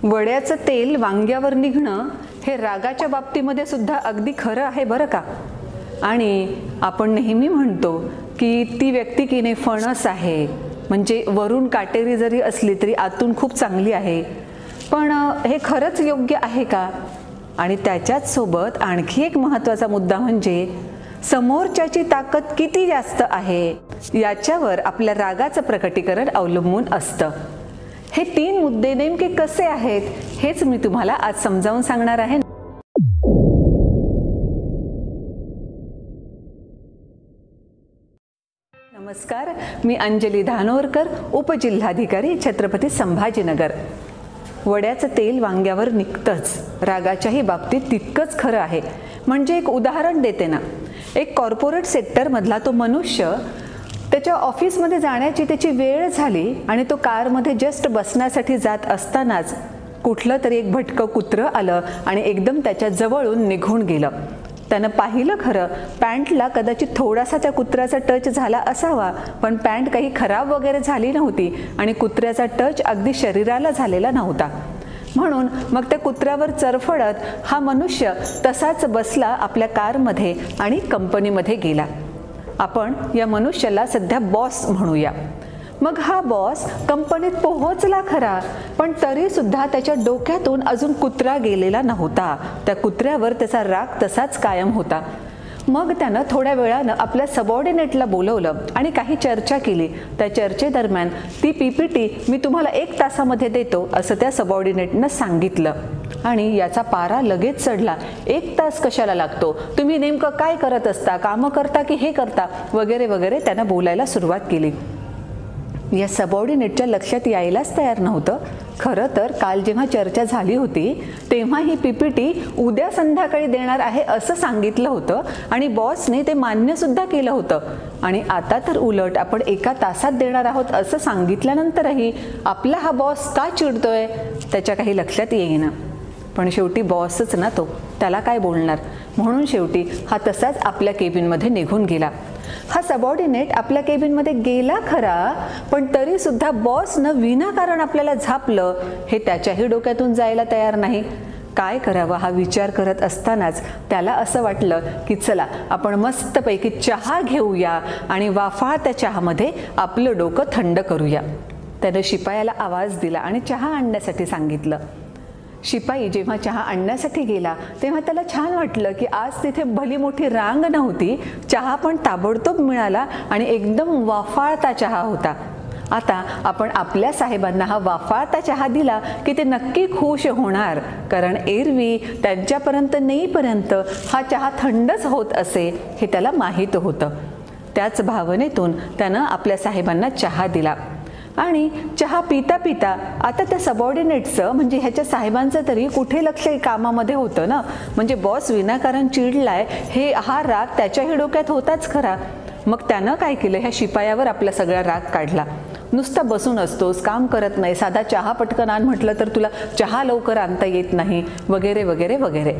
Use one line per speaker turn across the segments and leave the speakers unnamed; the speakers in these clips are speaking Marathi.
वड्याचं तेल वांग्यावर निघणं हे रागाच्या बाबतीमध्ये सुद्धा अगदी खरं आहे बरं का. आणि आपण नेहमी म्हणतो की ती व्यक्ती की नाही फणस आहे, म्हणजे वरून काटेरी जरी असली तरी आतून खूप चांगली आहे. पण हे खरंच योग्य आहे का? आणि त्याच्याच सोबत आणखी एक महत्त्वाचा मुद्दा म्हणजे समोरच्याची ताकद किती जास्त आहे याच्यावर आपल्या रागाचं प्रकटीकरण अवलंबून असतं. हे 3 मुद्दे नेमके कसे आहेत हेच मी तुम्हाला आज समजावून सांगणार आहे. नमस्कार, मी अंजली धानोरकर, उपजिल्हाधिकारी छत्रपती संभाजीनगर. वड्याचं तेल वांग्यावर निघतंच, रागाच्याही बाबतीत तितकंच खरं आहे. म्हणजे एक उदाहरण देते ना. एक कॉर्पोरेट सेक्टरमधला तो मनुष्य त्याच्या ऑफिसमध्ये जाण्याची त्याची वेळ झाली आणि तो कारमध्ये जस्ट बसण्यासाठी जात असतानाच कुठलं तरी एक भटकं कुत्रं आलं आणि एकदम त्याच्या जवळून निघून गेलं. त्यानं पाहिलं खरं, पॅन्टला कदाचित थोडासा त्या कुत्र्याचा टच झाला असावा, पण पॅन्ट काही खराब वगैरे झाली नव्हती आणि कुत्र्याचा टच अगदी शरीराला झालेला नव्हता. म्हणून मग त्या कुत्र्यावर चरफडत हा मनुष्य तसाच बसला आपल्या कारमध्ये आणि कंपनीमध्ये गेला. आपण या मनुष्याला सध्या बॉस म्हणूया. मग हा बॉस कंपनीत पोहोचला खरा, पण तरी सुद्धा त्याच्या डोक्यातून अजून कुत्रा गेलेला नव्हता. त्या कुत्र्यावर त्याचा राग तसाच कायम होता. मग त्यानं थोड्या वेळानं आपल्या सबऑर्डिनेटला बोलवलं आणि काही चर्चा केली. त्या चर्चेदरम्यान ती PPT मी तुम्हाला 1 तासामध्ये देतो असं त्या सबऑर्डिनेटनं सांगितलं. आणि याचा पारा लगेच चढला. 1 तास कशाला लागतो, तुम्ही नेमकं काय करत असता, कामं करता की हे करता, वगैरे वगैरे त्यानं बोलायला सुरुवात केली. या सबऑर्डिनेटच्या लक्षात यायलाच तयार नव्हतं. खरं तर काल जेव्हा चर्चा झाली होती तेव्हा ही PPT उद्या संध्याकाळी देणार आहे असं सांगितलं होतं आणि बॉसने ते मान्यसुद्धा केलं होतं. आणि आता तर उलट आपण 1 तासात देणार आहोत असं सांगितल्यानंतरही आपला हा बॉस का चिडतोय त्याच्या काही लक्षात येईना. पण शेवटी बॉसच ना तो, त्याला काय बोलणार. म्हणून शेवटी हा तसाच आपल्या केबिनमध्ये निघून गेला. हा सबऑर्डिनेट आपल्या केबिनमध्ये गेला खरा, पण तरी सुद्धा बॉसनं विनाकारण आपल्याला झापलं हे त्याच्याही डोक्यातून जायला तयार नाही. काय करावं हा विचार करत असतानाच त्याला असं वाटलं की चला आपण मस्तपैकी चहा घेऊया आणि वाफाळत्या चहामध्ये आपलं डोकं थंड करूया. त्यानं शिपायाला आवाज दिला आणि चहा आणण्यासाठी सांगितलं. शिपाई जेव्हा चहा आणण्यासाठी गेला तेव्हा त्याला छान वाटलं की आज तिथे भली मोठी रांग नव्हती, चहा पण ताबडतोब मिळाला आणि एकदम वाफाळता चहा होता. आता आपण आपल्या साहेबांना हा वाफाळता चहा दिला की ते नक्की खुश होणार, कारण एरवी त्यांच्यापर्यंत नेईपर्यंत हा चहा थंडच होत असे हे त्याला माहीत होतं. त्याच भावनेतून त्यानं आपल्या साहेबांना चहा दिला. आणि चहा पिता पिता आता त्या सबऑर्डिनेटचं म्हणजे ह्याच्या साहेबांचं तरी कुठे लक्ष कामामध्ये होतं ना. म्हणजे बॉस विनाकारण चिडलाय हे हा राग त्याच्याही डोक्यात होताच खरा. मग त्यानं काय केलं, ह्या शिपायावर आपला सगळा राग काढला. नुसता बसून असतोस, काम करत नाही, साधा चहा पटकन आण म्हटलं तर तुला चहा लवकर आणता येत नाही, वगैरे वगैरे वगैरे.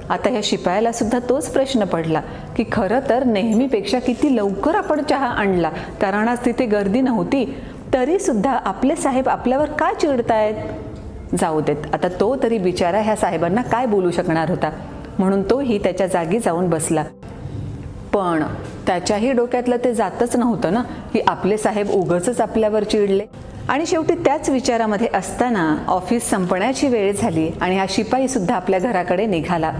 आता ह्या शिपायाला सुद्धा तोच प्रश्न पडला की खरं तर नेहमीपेक्षा किती लवकर आपण चहा आणला, कारण आज तिथे गर्दी नव्हती, तरी सुद्धा आपले साहेब आपल्यावर का चिडतायत. जाऊ देत, आता तो तरी बिचारा ह्या साहेबांना काय बोलू शकणार होता. म्हणून तोही त्याच्या जागी जाऊन बसला. पण त्याच्याही डोक्यातलं ते जातच नव्हतं ना की आपले साहेब उगाचच आपल्यावर चिडले. आणि शेवटी त्याच विचारामध्ये असताना ऑफिस संपण्याची वेळ झाली आणि हा शिपाई सुद्धा आपल्या घराकडे निघाला.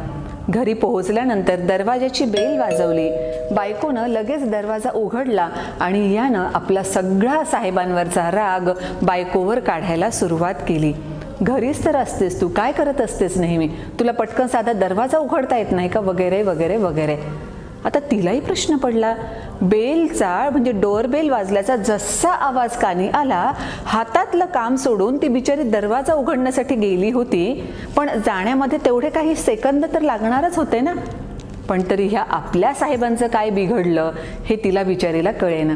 घरी पोहोचल्यानंतर दरवाजाची बेल वाजवली. बायकोनं लगेच दरवाजा उघडला आणि यानं आपला सगळा साहेबांवरचा राग बायकोवर काढायला सुरुवात केली. घरीच तर असतेस तू, काय करत असतेस नेहमी, तुला पटकन साधा दरवाजा उघडता येत नाही का, वगैरे वगैरे वगैरे. आता तिलाही प्रश्न पडला. बेलचा म्हणजे डोअरबेल वाजल्याचा जसा आवाज कानी आला, हातातलं काम सोडून ती बिचारी दरवाजा उघडण्यासाठी गेली होती. पण जाण्यामध्ये तेवढे काही सेकंद तर लागणारच होते ना. पण तरी ह्या आपल्या साहेबांचं काय बिघडलं हे तिला बिचारीला कळेना.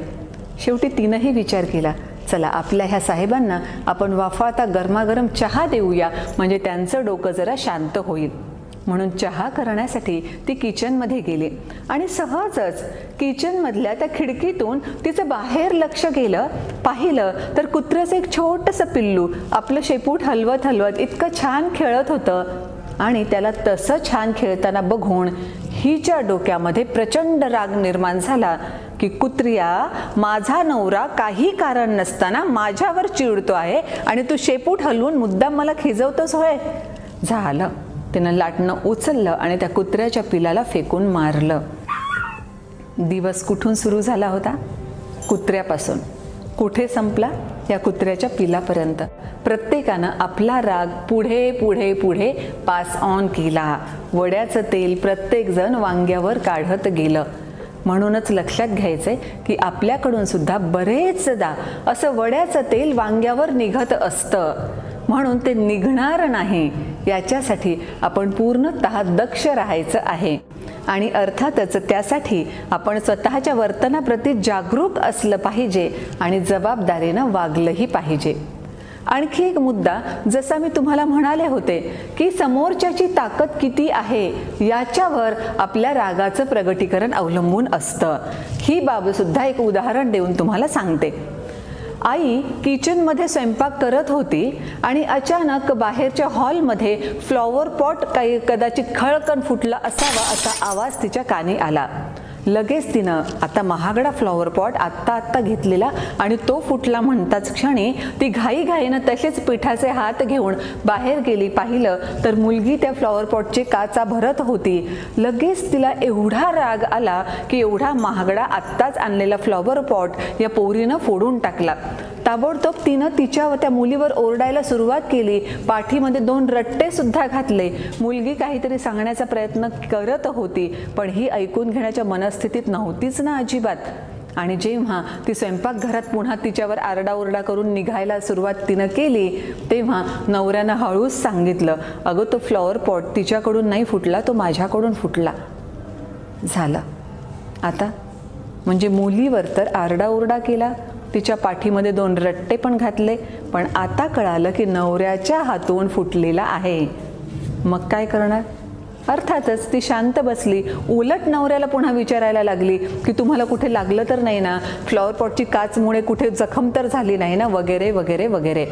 शेवटी तिनंही विचार केला, चला आपल्या ह्या साहेबांना आपण वाफाळता गरमागरम चहा देऊया, म्हणजे त्यांचं डोकं जरा शांत होईल. म्हणून चहा करण्यासाठी ती किचनमध्ये गेली आणि सहजच किचनमधल्या त्या खिडकीतून तिचं बाहेर लक्ष गेलं. पाहिलं तर कुत्र्याचं एक छोटंसं पिल्लू आपलं शेपूट हलवत हलवत इतकं छान खेळत होतं आणि त्याला तसं छान खेळताना बघून हिच्या डोक्यामध्ये प्रचंड राग निर्माण झाला की कुत्र्या, माझा नवरा काही कारण नसताना माझ्यावर चिडतो आहे आणि तू शेपूट हलवून मुद्दाम मला खिजवतोस होय. झालं, तिनं लाटणं उचललं आणि त्या कुत्र्याच्या पिलाला फेकून मारलं. दिवस कुठून सुरू झाला होता? कुत्र्यापासून. कुठे संपला? या कुत्र्याच्या पिलापर्यंत. प्रत्येकानं आपला राग पुढे पुढे पुढे पास ऑन केला. वड्याचं तेल प्रत्येकजण वांग्यावर काढत गेलं. म्हणूनच लक्षात घ्यायचंय की आपल्याकडून सुद्धा बरेचदा असं वड्याचं तेल वांग्यावर निघत असतं. म्हणून ते निघणार नाही याच्यासाठी आपण पूर्णतः दक्ष राहायचं आहे. आणि अर्थातच त्यासाठी आपण स्वतःच्या वर्तनाप्रती जागरूक असलं पाहिजे आणि जबाबदारीनं वागलंही पाहिजे. आणखी एक मुद्दा, जसा मी तुम्हाला म्हणाले होते की समोरच्याची ताकद किती आहे याच्यावर आपल्या रागाचं प्रगटीकरण अवलंबून असतं. ही बाबसुद्धा एक उदाहरण देऊन तुम्हाला सांगते. आई किचनमध्ये स्वयंपाक करत होती आणि अचानक बाहेरच्या हॉलमध्ये फ्लॉवर पॉट काही कदाचित खळकन फुटला असावा असा आवाज तिच्या कानी आला. लगेच तिनं आता महागडा फ्लॉवर पॉट आत्ता घेतलेला आणि तो फुटला म्हणताच क्षणी ती घाईघाईनं तसेच पिठाचे हात घेऊन बाहेर गेली. पाहिलं तर मुलगी त्या फ्लॉवर पॉटची काचा भरत होती. लगेच तिला एवढा राग आला की एवढा महागडा आत्ताच आणलेला फ्लॉवर पॉट या पोरीनं फोडून टाकला. ताबडतोब तिनं तिच्या व त्या मुलीवर ओरडायला सुरुवात केली. पाठीमध्ये 2 रट्टे सुद्धा घातले. मुलगी काहीतरी सांगण्याचा प्रयत्न करत होती पण ही ऐकून घेण्याच्या मनस्थितीत नव्हतीच ना अजिबात. आणि जेव्हा ती स्वयंपाकघरात पुन्हा तिच्यावर आरडाओरडा करून निघायला सुरुवात तिनं केली तेव्हा नवऱ्यानं हळूच सांगितलं, अगं तो फ्लॉवर पॉट तिच्याकडून नाही फुटला, तो माझ्याकडून फुटला. झालं आता. म्हणजे मुलीवर तर आरडाओरडा केला, तिच्या पाठीमध्ये 2 रट्टे पण घातले, पण आता कळालं की नवऱ्याच्या हातून फुटलेला आहे. मग काय करणार? अर्थातच ती शांत बसली. उलट नवऱ्याला पुन्हा विचारायला लागली की तुम्हाला कुठे लागलं तर नाही ना, फ्लॉवर पॉटची काचमुळे कुठे जखम तर झाली नाही ना, वगैरे वगैरे वगैरे.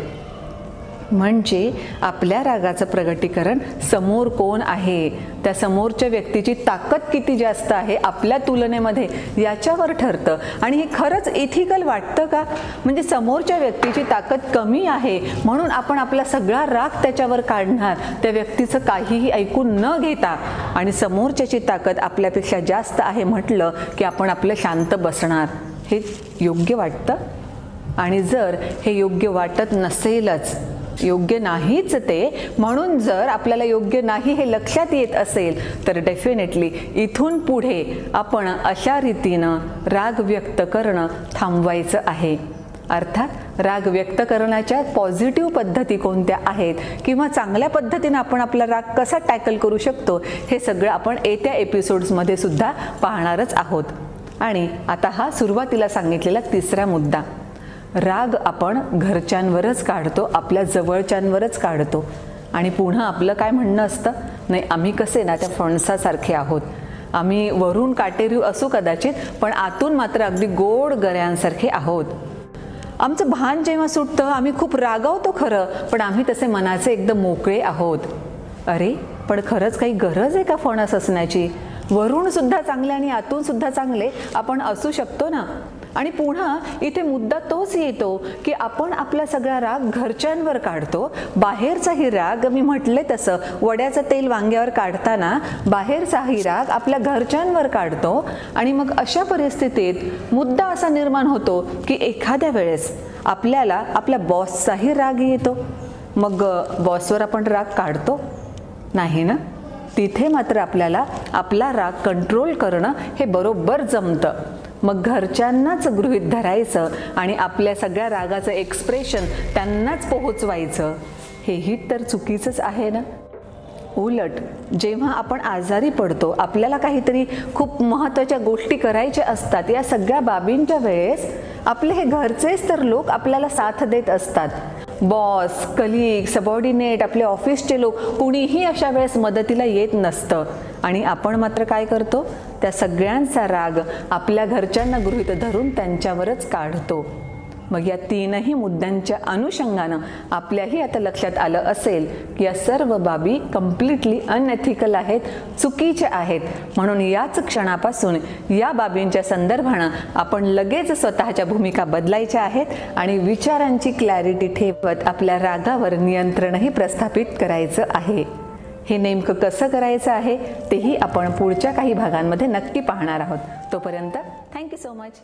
म्हणजे आपल्या रागाचं प्रगटीकरण समोर कोण आहे, त्या समोरच्या व्यक्तीची ताकद किती जास्त आहे आपल्या तुलनेमध्ये याच्यावर ठरतं. आणि हे खरंच इथिकल वाटतं का? म्हणजे समोरच्या व्यक्तीची ताकद कमी आहे म्हणून आपण आपला सगळा राग त्याच्यावर काढणार, त्या व्यक्तीचं काहीही ऐकून न घेता, आणि समोरच्याची ताकद आपल्यापेक्षा जास्त आहे म्हटलं की आपण आपलं शांत बसणार. हे योग्य वाटतं? आणि जर हे योग्य वाटत नसेलच, योग्य नाहीच ते, म्हणून जर आपल्याला योग्य नाही हे लक्षात येत असेल तर डेफिनेटली इथून पुढे आपण अशा रीतीनं राग व्यक्त करणं थांबवायचं आहे. अर्थात राग व्यक्त करण्याच्या पॉझिटिव्ह पद्धती कोणत्या आहेत किंवा चांगल्या पद्धतीने आपण आपला राग कसा टॅकल करू शकतो हे सगळं आपण येत्या एपिसोड्समध्ये सुद्धा पाहणारच आहोत. आणि आता हा सुरुवातीला सांगितलेला 3रा मुद्दा, राग आपण घरच्यांवरच काढतो, आपल्या जवळच्यांवरच काढतो. आणि पुन्हा आपलं काय म्हणणं असतं, नाही आम्ही कसे ना त्या फणसासारखे आहोत, आम्ही वरून काटेरी असू कदाचित पण आतून मात्र अगदी गोड गऱ्यांसारखे आहोत. आमचं भान जेव्हा सुटतं आम्ही खूप रागावतो खरं, पण आम्ही तसे मनाचे एकदम मोकळे आहोत. अरे पण खरंच काही गरज आहे का फणस असण्याची? वरून सुद्धा चांगले आणि आतून सुद्धा चांगले आपण असू शकतो ना. आणि पुन्हा इथे मुद्दा तोच येतो की आपण आपला सगळा राग घरच्यांवर काढतो. बाहेरचाही राग, मी म्हटले तसं वड्याचं तेल वांग्यावर काढताना बाहेरचाही राग आपल्या घरच्यांवर काढतो. आणि मग अशा परिस्थितीत मुद्दा असा निर्माण होतो की एखाद्या वेळेस आपल्याला आपल्या बॉसचाही राग येतो. मग बॉसवर आपण राग काढतो नाही ना. तिथे मात्र आपल्याला आपला राग कंट्रोल करणं हे बरोबर जमतं. मग घरच्यांनाच गृहीत धरायचं आणि आपल्या सगळ्या रागाचं एक्सप्रेशन त्यांनाच पोहोचवायचं, हेही तर चुकीचंच आहे ना. उलट जेव्हा आपण आजारी पडतो, आपल्याला काहीतरी खूप महत्त्वाच्या गोष्टी करायच्या असतात, या सगळ्या बाबींच्या वेळेस आपले हे घरचेच तर लोक आपल्याला साथ देत असतात. बॉस, कलीग, सबऑर्डिनेट, आपले ऑफिसचे लोक कुणीही अशा वेळेस मदतीला येत नसतं आणि आपण मात्र काय करतो, त्या सगळ्यांचा राग आपल्या घरच्यांना गृहीत धरून त्यांच्यावरच काढतो. मग या तीनही मुद्द्यांच्या अनुषंगानं आपल्याही आता लक्षात आलं असेल की या सर्व बाबी कम्प्लिटली अनएथिकल आहेत, चुकीच्या आहेत. म्हणून याच क्षणापासून या बाबींच्या संदर्भानं आपण लगेच स्वतःच्या भूमिका बदलायच्या आहेत आणि विचारांची क्लॅरिटी ठेवत आपल्या रागावर नियंत्रणही प्रस्थापित करायचं आहे. हे नेमकं कसं करायचं आहे तेही आपण पुढच्या काही भागांमध्ये नक्की पाहणार आहोत. तोपर्यंत थँक्यू सो मच.